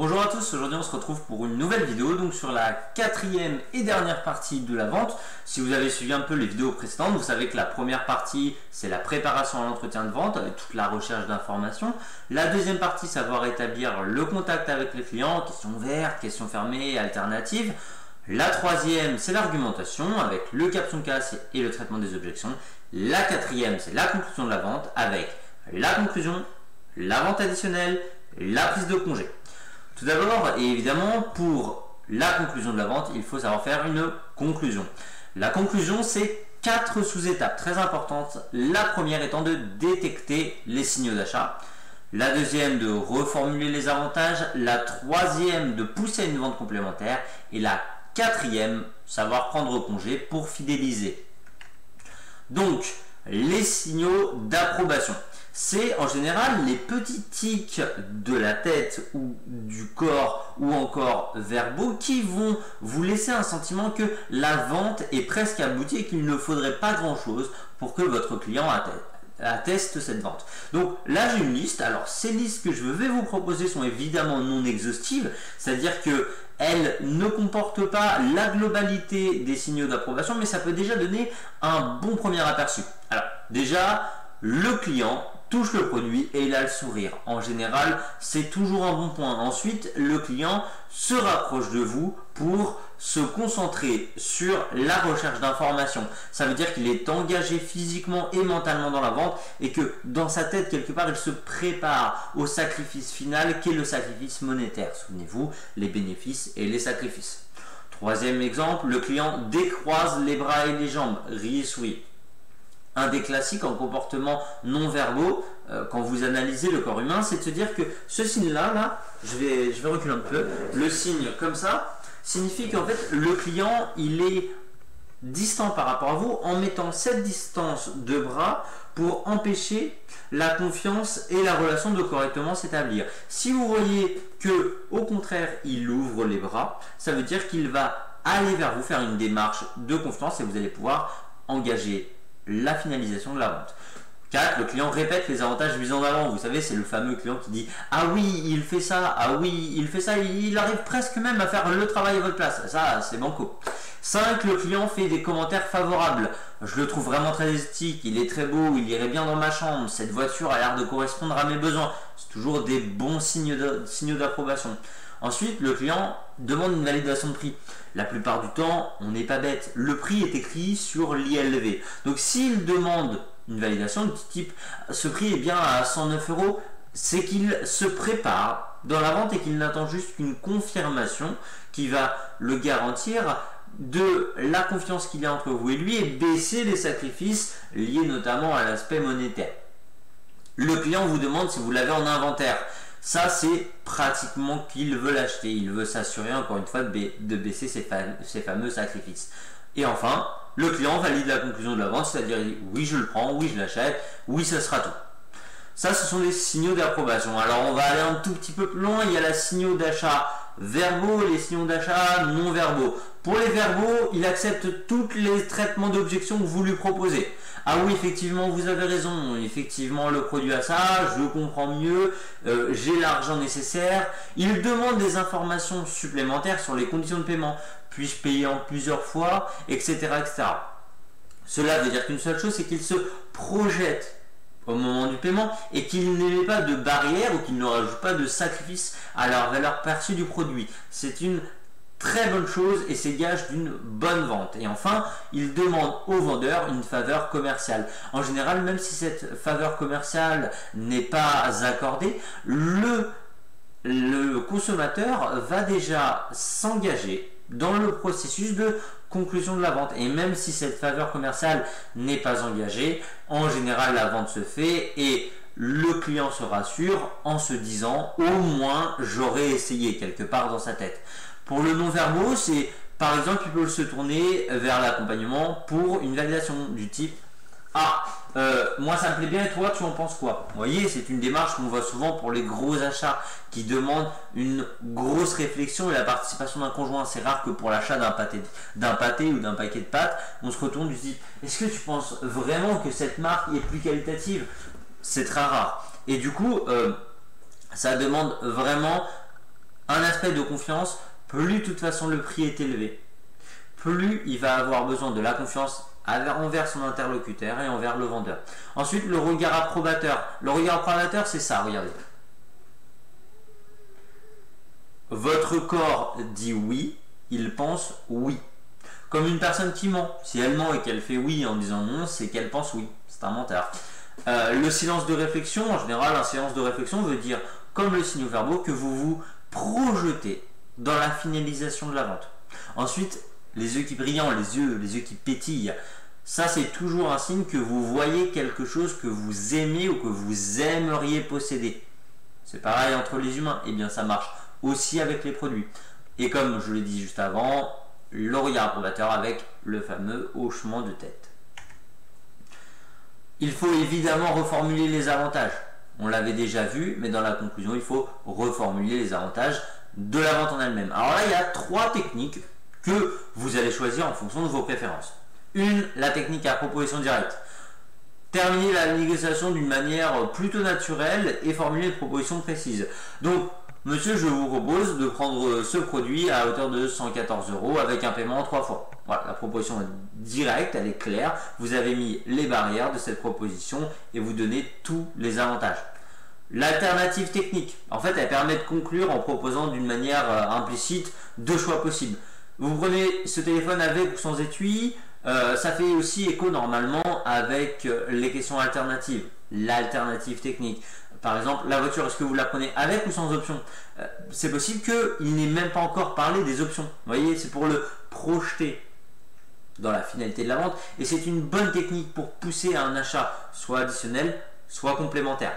Bonjour à tous, aujourd'hui on se retrouve pour une nouvelle vidéo donc sur la quatrième et dernière partie de la vente. Si vous avez suivi un peu les vidéos précédentes, vous savez que la première partie c'est la préparation à l'entretien de vente avec toute la recherche d'informations. La deuxième partie, savoir établir le contact avec les clients, questions ouvertes, questions fermées, alternatives. La troisième c'est l'argumentation avec le caption de casse et le traitement des objections. La quatrième c'est la conclusion de la vente avec la conclusion, la vente additionnelle, la prise de congé. Tout d'abord, et évidemment, pour la conclusion de la vente, il faut savoir faire une conclusion. La conclusion, c'est 4 sous-étapes très importantes. La première étant de détecter les signaux d'achat. La deuxième, de reformuler les avantages. La troisième, de pousser à une vente complémentaire. Et la quatrième, savoir prendre congé pour fidéliser. Donc, les signaux d'approbation. C'est en général les petits tics de la tête ou du corps ou encore verbaux qui vont vous laisser un sentiment que la vente est presque aboutie et qu'il ne faudrait pas grand chose pour que votre client atteste cette vente. Donc là j'ai une liste. Alors ces listes que je vais vous proposer sont évidemment non exhaustives, c'est-à-dire que elles ne comportent pas la globalité des signaux d'approbation, mais ça peut déjà donner un bon premier aperçu. Alors déjà, le client touche le produit et il a le sourire. En général, c'est toujours un bon point. Ensuite, le client se rapproche de vous pour se concentrer sur la recherche d'informations. Ça veut dire qu'il est engagé physiquement et mentalement dans la vente et que dans sa tête, quelque part, il se prépare au sacrifice final qu'est le sacrifice monétaire. Souvenez-vous, les bénéfices et les sacrifices. Troisième exemple, le client décroise les bras et les jambes, rit et sourit. Un des classiques en comportement non verbaux, quand vous analysez le corps humain, c'est de se dire que ce signe-là, je vais reculer un peu, le signe comme ça, signifie qu'en fait, le client, il est distant par rapport à vous en mettant cette distance de bras pour empêcher la confiance et la relation de correctement s'établir. Si vous voyez que, au contraire, il ouvre les bras, ça veut dire qu'il va aller vers vous, faire une démarche de confiance et vous allez pouvoir engager la finalisation de la vente. 4. Le client répète les avantages mis en avant. Vous savez, c'est le fameux client qui dit « Ah oui, il fait ça, ah oui, il fait ça, il arrive presque même à faire le travail à votre place. » Ça, c'est banco. 5. Le client fait des commentaires favorables. « Je le trouve vraiment très esthétique, il est très beau, il irait bien dans ma chambre, cette voiture a l'air de correspondre à mes besoins. » C'est toujours des bons signes d'approbation. Ensuite, le client demande une validation de prix. La plupart du temps, on n'est pas bête. Le prix est écrit sur l'ILV. Donc, s'il demande une validation de type « ce prix est bien à 109 €, c'est qu'il se prépare dans la vente et qu'il n'attend juste qu'une confirmation qui va le garantir de la confiance qu'il y a entre vous et lui et baisser les sacrifices liés notamment à l'aspect monétaire. Le client vous demande si vous l'avez en inventaire. Ça, c'est pratiquement qu'il veut l'acheter. Il veut s'assurer, encore une fois, de baisser ses fameux sacrifices. Et enfin, le client valide la conclusion de la vente, c'est-à-dire oui, je le prends, oui, je l'achète, oui, ça sera tout. Ça, ce sont les signaux d'approbation. Alors, on va aller un tout petit peu plus loin. Il y a les signaux d'achat verbaux et les signaux d'achat non verbaux. Pour les verbaux, il accepte tous les traitements d'objection que vous lui proposez. Ah oui, effectivement, vous avez raison. Effectivement, le produit a ça, je comprends mieux, j'ai l'argent nécessaire. Il demande des informations supplémentaires sur les conditions de paiement. Puis-je payer en plusieurs fois, etc., etc. Cela veut dire qu'une seule chose, c'est qu'il se projette au moment du paiement et qu'il n'ait pas de barrière ou qu'il ne rajoute pas de sacrifice à la valeur perçue du produit. C'est une très bonne chose et c'est gage d'une bonne vente. Et enfin, il demande au vendeur une faveur commerciale. En général, même si cette faveur commerciale n'est pas accordée, le consommateur va déjà s'engager dans le processus de conclusion de la vente. Et même si cette faveur commerciale n'est pas engagée, en général, la vente se fait et le client se rassure en se disant « au moins, j'aurais essayé » quelque part dans sa tête. Pour le non-verbaux, c'est par exemple, il peut se tourner vers l'accompagnement pour une validation du type « Ah, moi ça me plaît bien et toi tu en penses quoi ?» Vous voyez, c'est une démarche qu'on voit souvent pour les gros achats qui demandent une grosse réflexion et la participation d'un conjoint. C'est rare que pour l'achat d'un pâté ou d'un paquet de pâtes, on se retourne du type « Est-ce que tu penses vraiment que cette marque est plus qualitative ?» C'est très rare. Et du coup, ça demande vraiment un trait de confiance, plus de toute façon le prix est élevé, plus il va avoir besoin de la confiance envers son interlocuteur et envers le vendeur. Ensuite, le regard approbateur. Le regard approbateur, c'est ça, regardez. Votre corps dit oui, il pense oui. Comme une personne qui ment. Si elle ment et qu'elle fait oui en disant non, c'est qu'elle pense oui. C'est un menteur. Le silence de réflexion, en général, un silence de réflexion veut dire, comme le signe verbaux, que vous vous projetez dans la finalisation de la vente. Ensuite, les yeux qui brillent, les yeux qui pétillent, ça c'est toujours un signe que vous voyez quelque chose que vous aimez ou que vous aimeriez posséder. C'est pareil entre les humains, et bien ça marche aussi avec les produits. Et comme je l'ai dit juste avant, le regard approbateur avec le fameux hochement de tête. Il faut évidemment reformuler les avantages. On l'avait déjà vu, mais dans la conclusion, il faut reformuler les avantages de la vente en elle-même. Alors là, il y a 3 techniques que vous allez choisir en fonction de vos préférences. Une, la technique à proposition directe. Terminer la négociation d'une manière plutôt naturelle et formuler une proposition précise. Donc, monsieur, je vous propose de prendre ce produit à hauteur de 114 € avec un paiement en 3 fois. Voilà, la proposition est directe, elle est claire. Vous avez mis les barrières de cette proposition et vous donnez tous les avantages. L'alternative technique, en fait, elle permet de conclure en proposant d'une manière implicite 2 choix possibles. Vous prenez ce téléphone avec ou sans étui, ça fait aussi écho normalement avec les questions alternatives. L'alternative technique. Par exemple, la voiture, est-ce que vous la prenez avec ou sans option? C'est possible qu'il n'ait même pas encore parlé des options. Vous voyez, c'est pour le projeter dans la finalité de la vente. Et c'est une bonne technique pour pousser à un achat soit additionnel, soit complémentaire.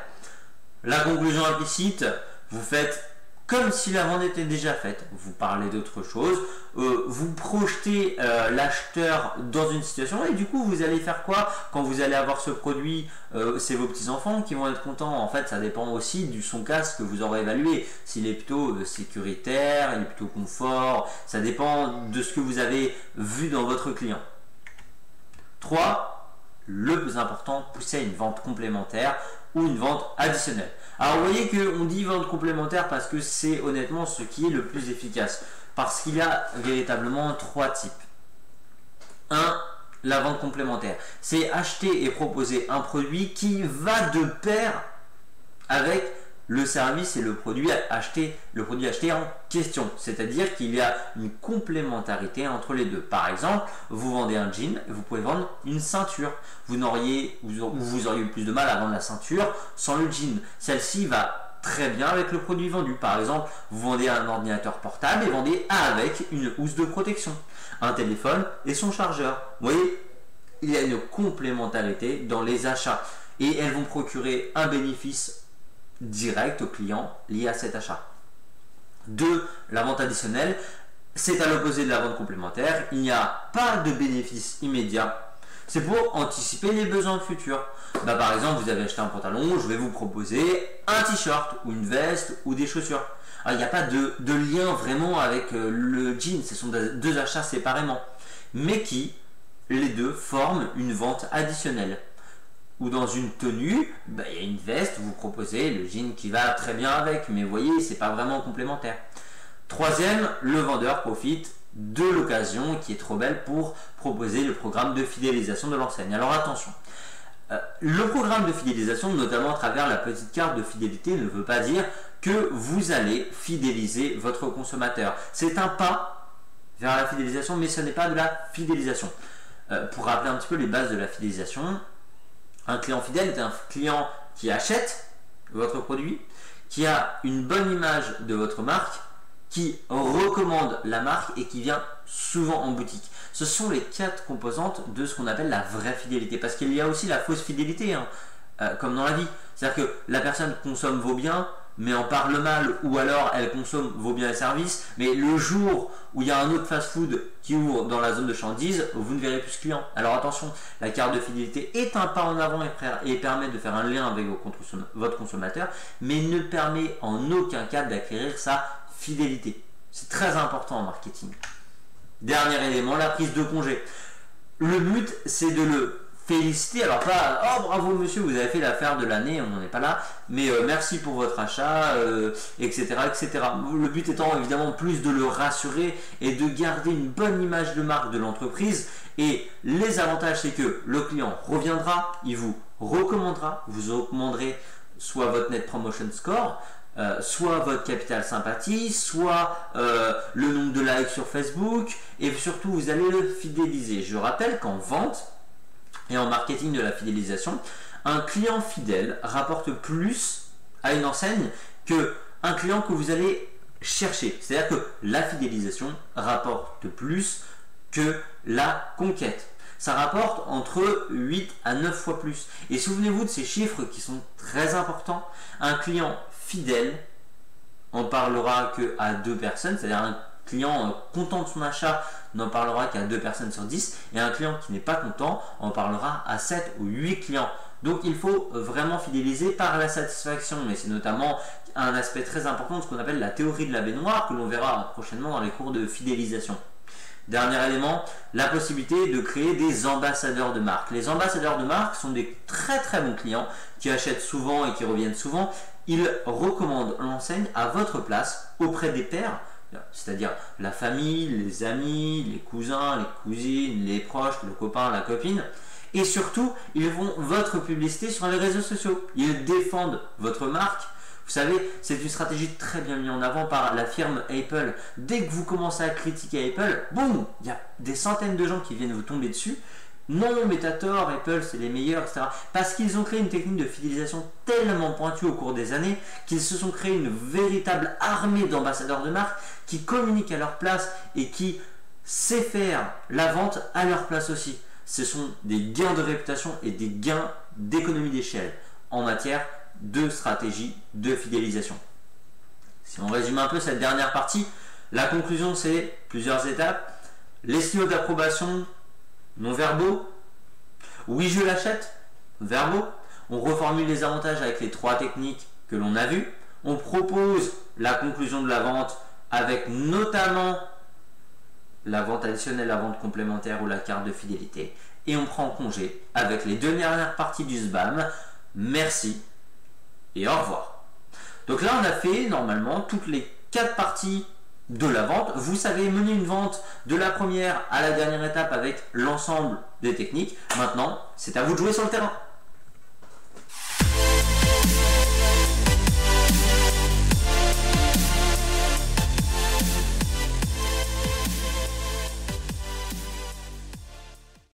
La conclusion implicite, vous faites comme si la vente était déjà faite. Vous parlez d'autre chose, vous projetez l'acheteur dans une situation et du coup vous allez faire quoi quand vous allez avoir ce produit? C'est vos petits-enfants qui vont être contents. En fait, ça dépend aussi du son casque que vous aurez évalué. S'il est plutôt sécuritaire, il est plutôt confort, ça dépend de ce que vous avez vu dans votre client. 3. Le plus important, pousser à une vente complémentaire ou une vente additionnelle. Alors vous voyez qu'on dit vente complémentaire parce que c'est honnêtement ce qui est le plus efficace. Parce qu'il y a véritablement 3 types. 1. La vente complémentaire. C'est acheter et proposer un produit qui va de pair avec le service et le produit acheté en question. C'est-à-dire qu'il y a une complémentarité entre les deux. Par exemple, vous vendez un jean, vous pouvez vendre une ceinture. Vous auriez eu plus de mal à vendre la ceinture sans le jean. Celle-ci va très bien avec le produit vendu. Par exemple, vous vendez un ordinateur portable et vendez avec une housse de protection, un téléphone et son chargeur. Vous voyez, il y a une complémentarité dans les achats et elles vont procurer un bénéfice direct au client lié à cet achat. 2. La vente additionnelle, c'est à l'opposé de la vente complémentaire. Il n'y a pas de bénéfice immédiat. C'est pour anticiper les besoins futurs. Par exemple, vous avez acheté un pantalon, je vais vous proposer un t-shirt ou une veste ou des chaussures. Alors, il n'y a pas de lien vraiment avec le jean, ce sont 2 achats séparément, mais qui, les deux, forment une vente additionnelle. Ou dans une tenue, il y a une veste, vous proposez le jean qui va très bien avec, mais vous voyez, c'est pas vraiment complémentaire. 3e, le vendeur profite de l'occasion qui est trop belle pour proposer le programme de fidélisation de l'enseigne. Alors attention, le programme de fidélisation, notamment à travers la petite carte de fidélité, ne veut pas dire que vous allez fidéliser votre consommateur. C'est un pas vers la fidélisation, mais ce n'est pas de la fidélisation. Pour rappeler un petit peu les bases de la fidélisation, un client fidèle est un client qui achète votre produit, qui a une bonne image de votre marque, qui recommande la marque et qui vient souvent en boutique. Ce sont les 4 composantes de ce qu'on appelle la vraie fidélité. Parce qu'il y a aussi la fausse fidélité, comme dans la vie. C'est-à-dire que la personne consomme vos biens, mais en parle mal, ou alors elle consomme vos biens et services, mais le jour où il y a un autre fast-food qui ouvre dans la zone de chandise, vous ne verrez plus ce client. Alors attention, la carte de fidélité est un pas en avant et permet de faire un lien avec votre consommateur, mais ne permet en aucun cas d'acquérir sa fidélité. C'est très important en marketing. Dernier élément, la prise de congé. Le but, c'est de le féliciter, alors pas oh bravo monsieur vous avez fait l'affaire de l'année, on n'en est pas là, mais merci pour votre achat, etc., etc. Le but étant évidemment plus de le rassurer et de garder une bonne image de marque de l'entreprise. Et les avantages, c'est que le client reviendra, il vous recommandera, vous augmenterez soit votre Net Promotion Score, soit votre capital sympathie, soit le nombre de likes sur Facebook, et surtout vous allez le fidéliser. Je rappelle qu'en vente et en marketing de la fidélisation, un client fidèle rapporte plus à une enseigne qu'un client que vous allez chercher. C'est-à-dire que la fidélisation rapporte plus que la conquête. Ça rapporte entre 8 à 9 fois plus. Et souvenez-vous de ces chiffres qui sont très importants. Un client fidèle en parlera qu'à 2 personnes, c'est-à-dire un client content de son achat n'en parlera qu'à 2 personnes sur 10, et un client qui n'est pas content en parlera à 7 ou 8 clients. Donc il faut vraiment fidéliser par la satisfaction, mais c'est notamment un aspect très important de ce qu'on appelle la théorie de la baignoire, que l'on verra prochainement dans les cours de fidélisation. Dernier élément, la possibilité de créer des ambassadeurs de marque. Les ambassadeurs de marque sont des très très bons clients qui achètent souvent et qui reviennent souvent. Ils recommandent l'enseigne à votre place auprès des pairs, c'est-à-dire la famille, les amis, les cousins, les cousines, les proches, le copain, la copine. Et surtout, ils font votre publicité sur les réseaux sociaux. Ils défendent votre marque. Vous savez, c'est une stratégie très bien mise en avant par la firme Apple. Dès que vous commencez à critiquer Apple, boum, il y a des centaines de gens qui viennent vous tomber dessus. Non, mais t'as tort, Apple c'est les meilleurs, etc. Parce qu'ils ont créé une technique de fidélisation tellement pointue au cours des années qu'ils se sont créés une véritable armée d'ambassadeurs de marque qui communiquent à leur place et qui sait faire la vente à leur place aussi. Ce sont des gains de réputation et des gains d'économie d'échelle en matière de stratégie de fidélisation. Si on résume un peu cette dernière partie, la conclusion c'est plusieurs étapes. Les signaux d'approbation non verbaux. Oui, je l'achète, verbaux. On reformule les avantages avec les 3 techniques que l'on a vues. On propose la conclusion de la vente avec notamment la vente additionnelle, la vente complémentaire ou la carte de fidélité. Et on prend congé avec les 2 dernières parties du SBAM. Merci et au revoir. Donc là, on a fait normalement toutes les 4 parties de la vente. Vous savez mener une vente de la première à la dernière étape avec l'ensemble des techniques. Maintenant, c'est à vous de jouer sur le terrain.